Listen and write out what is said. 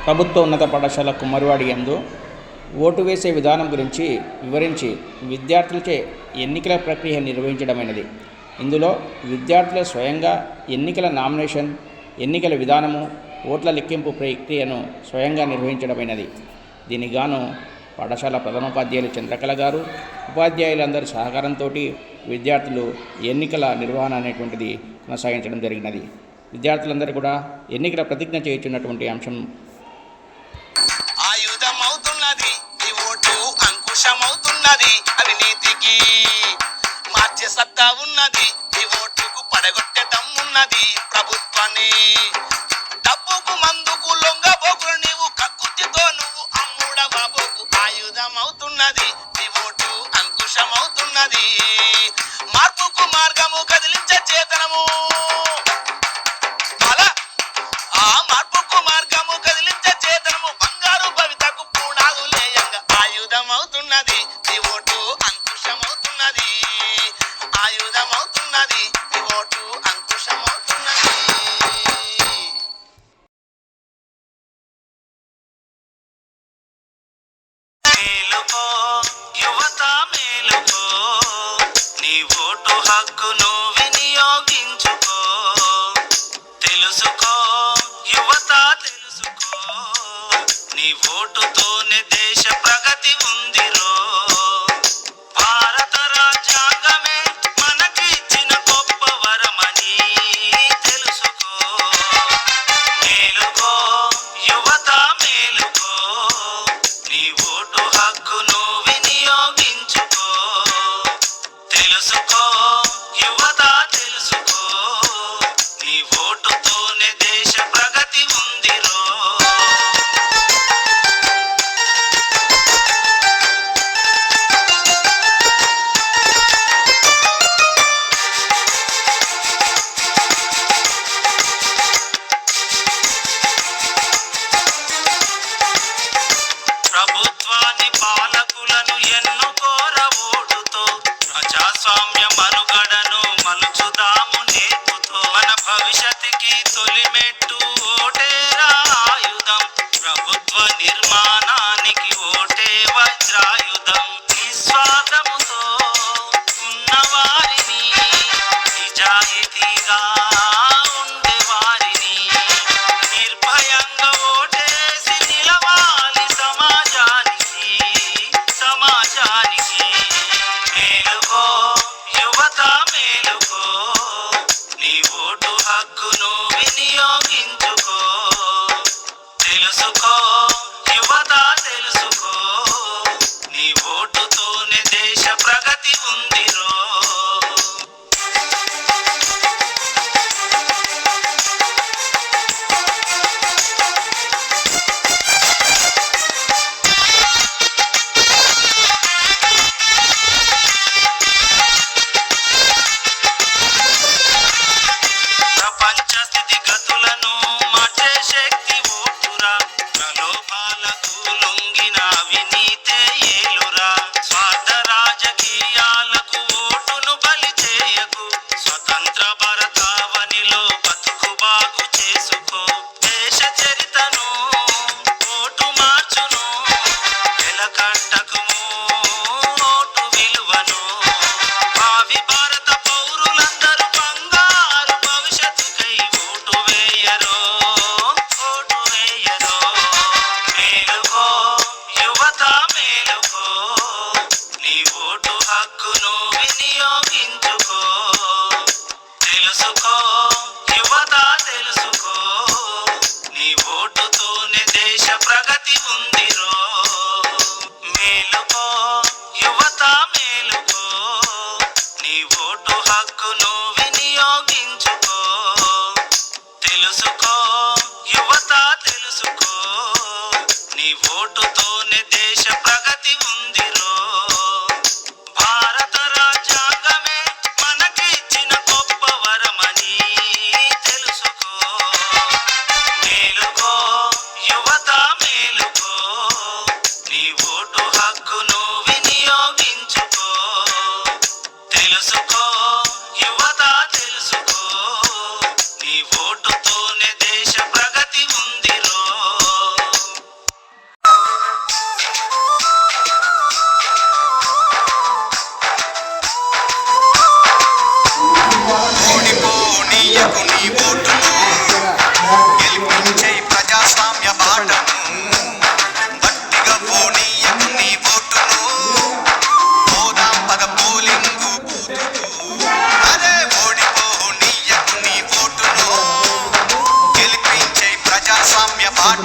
ప్రభుత్వ ఉన్నత పాఠశాల కుమ్మరివాడి యందు ఓటు వేసే విధానం గురించి వివరించి విద్యార్థులచే ఎన్నికల ప్రక్రియ నిర్వహించడమైనది. ఇందులో విద్యార్థుల స్వయంగా ఎన్నికల నామినేషన్, ఎన్నికల విధానము, ఓట్ల లెక్కింపు ప్రక్రియను స్వయంగా నిర్వహించడమైనది. దీనికి గాను పాఠశాల ప్రధానోపాధ్యాయులు చంద్రకళ గారు, ఉపాధ్యాయులందరి సహకారంతో విద్యార్థులు ఎన్నికల నిర్వహణ అనేటువంటిది కొనసాగించడం జరిగినది. విద్యార్థులందరూ కూడా ఎన్నికల ప్రతిజ్ఞ చేయించున్నటువంటి అంశం ఆయుధమవుతున్నది ఈ ఓటు, అంకుశమవుతున్నది అవినీతికి మార్చే సత్తా ఉన్నది ఈ ఓటుకు, పడగొట్టే దమ్మున్నది ప్రభుత్వాన్ని. డబ్బుకు మందుకు లొంగబోకు నీవు, కక్కుర్తితో నువ్వు అమ్ముడ బాబోకు. ఆయుధమవుతున్నది ఈ ఓటు, అంకుశమవుతున్నది మార్పుకు మార్గము కదిలించే చేతనము. ఆ మార్పుకు మార్గము కదిలించే చేతనము, బంగారు భవితకు పూణాదులేయంగా. ఆయుధమవుతున్నది ఈ ఓటు, అంకుశమవుతున్నది. ఆయుధమవుతున్నది ఈ ఓటు, అంకుశమవుతున్నది. మేలుకో యువత మేలుకో, నీ ఓటు హక్కును వినియోగించుకో. తెలుసుకో యువత తెలుసుకో, నీ ఓటుతోనే దేశ ప్రగతి ఉందిరో. భారత రాజ్యాంగమే మనకి ఇచ్చిన గొప్ప వరమని తెలుసుకో. మేలుకో యువత మేలుకో, నీ ఓటు హక్కును వినియోగించుకో. తెలుసుకో యువత తెలుసుకో, నీ ఓటుతోనే దేశ ప్రగతి ఉందిరో. ప్రభుత్వాన్ని పాలకులను ఎన్నుకోర ఓటుతో, ప్రజాస్వామ్య మనుగడను మలుచుదాము నేర్పుతో. మన భవిష్యత్తుకి తొలిమెట్టు ఓటేరా ఆయుధం, ప్రభుత్వ నిర్మాణానికి ఓటే వజ్రాయుధం. నిస్వార్థముతో ఉన్నవారిని, నిజాయితీగా ఉండేవారిని, నిర్భయంగా ఓటేసి నిలవాలి సమాజానికి. మేలుకో యువత మేలుకో, నీ ఓటు హక్కును వినియోగించుకో. తెలుసుకో యువత తెలుసుకో, నీ ఓటుతోనే దేశ ప్రగతి ఉందిరో. ప్రపంచ స్థితిగతులను మార్చే శక్తి ఓటురా. ప్రలోభాలకు లొంగిన అవినీతే ఏలురా. స్వార్థ రాజకీయాలకు ఓటును బలి చేయకు. స్వతంత్ర భారతావనిలో బతుకు బాగు చేసుకో. దేశ చరితను ఓటు మార్చును, వెలకట్టకుము ఓటు విలువను. భావి భారత పౌరులందరూ బంగారు భవిష్యత్తుకై ఓటు వేయరో, ఓటు వేయరో. మేలుకో యువత మేలుకో, నీ ఓటు హక్కును వినియోగించుకో. తెలుసుకో యువత తెలుసుకో, నీ ఓటుతోనే దేశ ప్రగతి ఉందిరో. మేలుకో యువత మేలుకో, నీ ఓటు హక్కును వినియోగించుకో. తెలుసుకో యువత తెలుసుకో, నీ ఓటుతోనే దేశ ప్రగతి ఉందిరో. భారత రాజ్యాంగమే మనకి ఇచ్చిన గొప్ప వరమని తెలుసుకో. మేలుకో యువత మేలుకో, నీ ఓటు హక్కును వినియోగించుకో. తెలుసుకో యువత తెలుసుకో, నీ ఓటుతోనే దేశ ప్రగతి ఉందిరో. పాట